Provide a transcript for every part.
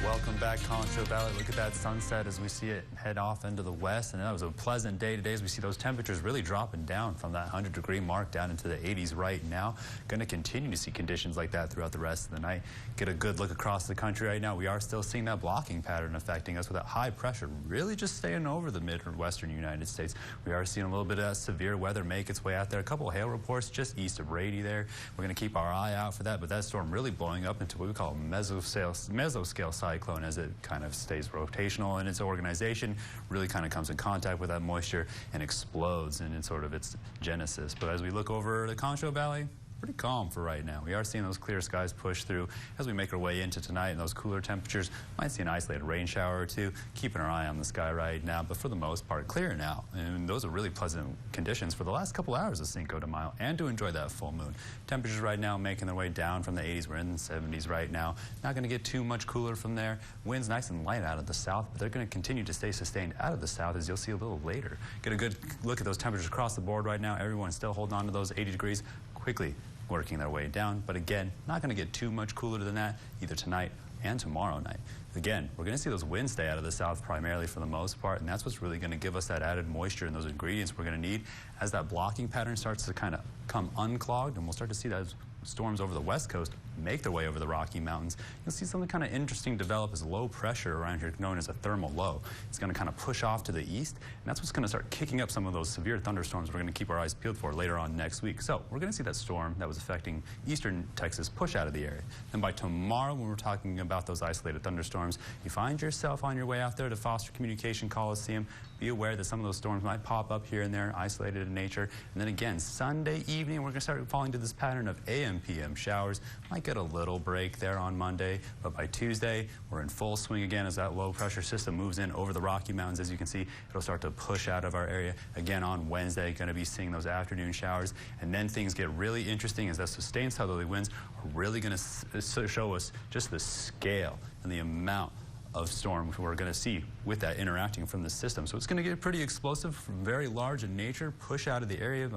Welcome back, Concho Valley. Look at that sunset as we see it head off into the west. And that was a pleasant day today as we see those temperatures really dropping down from that 100-degree mark down into the 80s right now. Going to continue to see conditions like that throughout the rest of the night. Get a good look across the country right now. We are still seeing that blocking pattern affecting us with that high pressure really just staying over the mid-western United States. We are seeing a little bit of severe weather make its way out there. A couple of hail reports just east of Rady there. We're going to keep our eye out for that, but that storm really blowing up into what we call a mesoscale cyclone as it kind of stays rotational in its organization, really kind of comes in contact with that moisture and explodes in sort of its genesis. But as we look over the Concho Valley, pretty calm for right now. We are seeing those clear skies push through as we make our way into tonight, and those cooler temperatures might see an isolated rain shower or two. Keeping our eye on the sky right now, but for the most part, clear now. And those are really pleasant conditions for the last couple hours of Cinco de Mayo and to enjoy that full moon. Temperatures right now making their way down from the 80s. We're in the 70s right now. Not going to get too much cooler from there. Winds nice and light out of the south, but they're going to continue to stay sustained out of the south, as you'll see a little later. Get a good look at those temperatures across the board right now. Everyone's still holding on to those 80 degrees quickly, working their way down, but again, not going to get too much cooler than that either tonight and tomorrow night. Again, we're going to see those winds stay out of the south primarily for the most part, and that's what's really going to give us that added moisture and those ingredients we're going to need as that blocking pattern starts to kind of come unclogged, and we'll start to see those storms over the west coast make their way over the Rocky Mountains. You'll see something kind of interesting develop as low pressure around here known as a thermal low. It's going to kind of push off to the east, and that's what's going to start kicking up some of those severe thunderstorms we're going to keep our eyes peeled for later on next week. So we're going to see that storm that was affecting eastern Texas push out of the area. And by tomorrow, when we're talking about those isolated thunderstorms, you find yourself on your way out there to Foster Communication Coliseum, be aware that some of those storms might pop up here and there, isolated in nature. And then again, Sunday evening, we're going to start falling to this pattern of AM/PM showers. Might get a little break there on Monday, but by Tuesday, we're in full swing again as that low pressure system moves in over the Rocky Mountains. As you can see, it'll start to push out of our area. Again, on Wednesday, going to be seeing those afternoon showers. And then things get really interesting as that sustained southerly winds are really going to show us just the scale and the amount of storm we're going to see with that interacting from the system. So it's going to get pretty explosive, very large in nature, push out of the area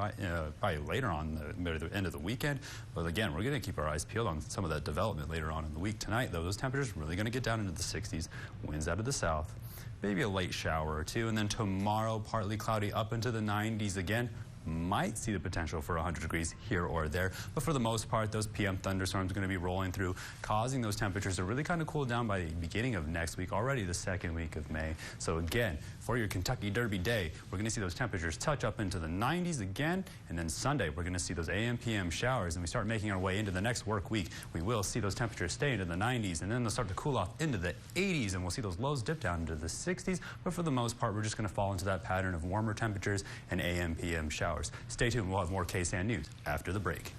by later on the end of the weekend. But again, we're going to keep our eyes peeled on some of that development later on in the week. Tonight, though, those temperatures are really going to get down into the 60s, winds out of the south, maybe a late shower or two, and then tomorrow, partly cloudy up into the 90s again. Might see the potential for 100 degrees here or there, but for the most part, those PM thunderstorms are going to be rolling through, causing those temperatures to really kind of cool down by the beginning of next week, already the second week of May. So again, for your Kentucky Derby day, we're going to see those temperatures touch up into the 90s again, and then Sunday, we're going to see those AM/PM showers, and we start making our way into the next work week. We will see those temperatures stay into the 90s, and then they'll start to cool off into the 80s, and we'll see those lows dip down into the 60s, but for the most part, we're just going to fall into that pattern of warmer temperatures and AM/PM showers. Stay tuned. We'll have more KSAN news after the break.